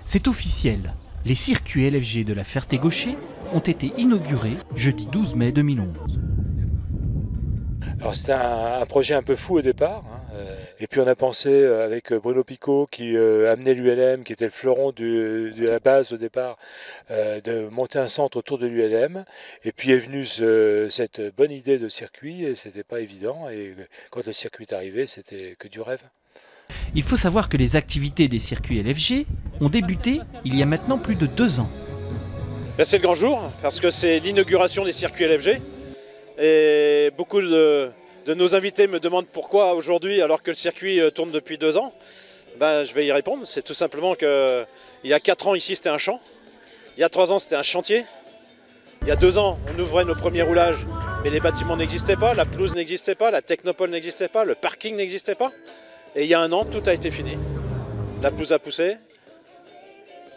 C'est officiel, les circuits LFG de la Ferté-Gaucher ont été inaugurés jeudi 12 mai 2011. Alors c'était un projet un peu fou au départ, et puis on a pensé avec Bruno Picot qui amenait l'ULM, qui était le fleuron de la base au départ, de monter un centre autour de l'ULM, et puis est venue cette bonne idée de circuit, et c'était pas évident, et quand le circuit est arrivé, c'était que du rêve. Il faut savoir que les activités des circuits LFG ont débuté il y a maintenant plus de 2 ans. C'est le grand jour, parce que c'est l'inauguration des circuits LFG. Et beaucoup de nos invités me demandent pourquoi aujourd'hui, alors que le circuit tourne depuis 2 ans. Je vais y répondre. C'est tout simplement qu'il y a 4 ans ici, c'était un champ. Il y a 3 ans, c'était un chantier. Il y a 2 ans, on ouvrait nos premiers roulages, mais les bâtiments n'existaient pas, la pelouse n'existait pas, la technopole n'existait pas, le parking n'existait pas. Et il y a 1 an, tout a été fini. La pelouse a poussé,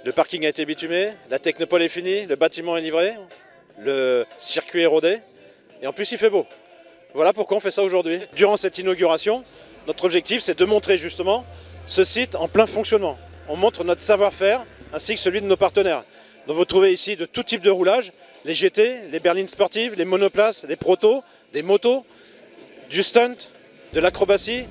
le parking a été bitumé, la technopole est finie, le bâtiment est livré, le circuit est rodé. Et en plus, il fait beau. Voilà pourquoi on fait ça aujourd'hui. Durant cette inauguration, notre objectif, c'est de montrer justement ce site en plein fonctionnement. On montre notre savoir-faire ainsi que celui de nos partenaires. Donc vous trouvez ici de tout type de roulage, les GT, les berlines sportives, les monoplaces, les protos, des motos, du stunt, de l'acrobatie,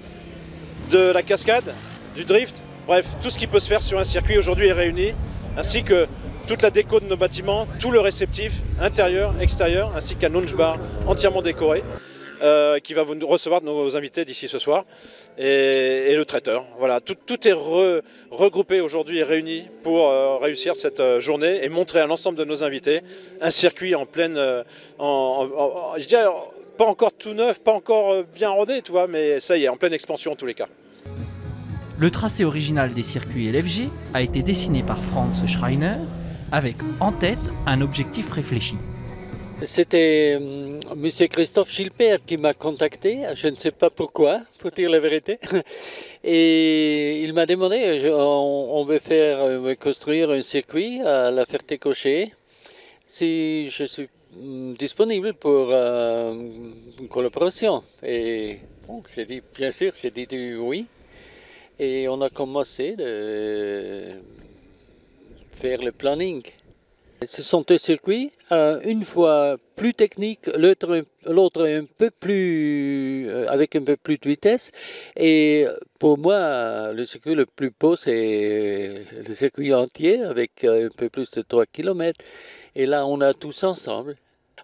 de la cascade, du drift. Bref, tout ce qui peut se faire sur un circuit aujourd'hui est réuni, ainsi que toute la déco de nos bâtiments, tout le réceptif, intérieur, extérieur, ainsi qu'un lounge bar entièrement décoré, qui va vous recevoir nos invités d'ici ce soir, et le traiteur. Voilà, tout est regroupé aujourd'hui et réuni pour réussir cette journée et montrer à l'ensemble de nos invités un circuit en pleine, je dirais, pas encore tout neuf, pas encore bien rodé, tu vois, mais ça y est, en pleine expansion en tous les cas. Le tracé original des circuits LFG a été dessiné par Franz Schreiner, avec en tête un objectif réfléchi. C'était M. Christophe Schilper qui m'a contacté, je ne sais pas pourquoi, pour dire la vérité. Et il m'a demandé, on veut construire un circuit à la Ferté-Gaucher, si je suis disponible pour une collaboration. Et bon, j'ai dit bien sûr, j'ai dit oui. Et on a commencé de faire le planning. Ce sont deux circuits, une fois plus technique, l'autre un peu plus avec un peu plus de vitesse. Et pour moi, le circuit le plus beau, c'est le circuit entier avec un peu plus de 3 km. Et là, on a tous ensemble.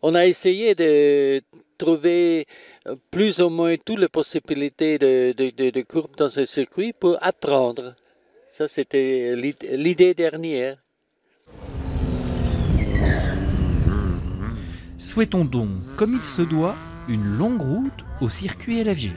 On a essayé de trouver plus ou moins toutes les possibilités de courbes dans ce circuit pour apprendre. Ça, c'était l'idée dernière. Souhaitons donc, comme il se doit, une longue route au circuit LFG.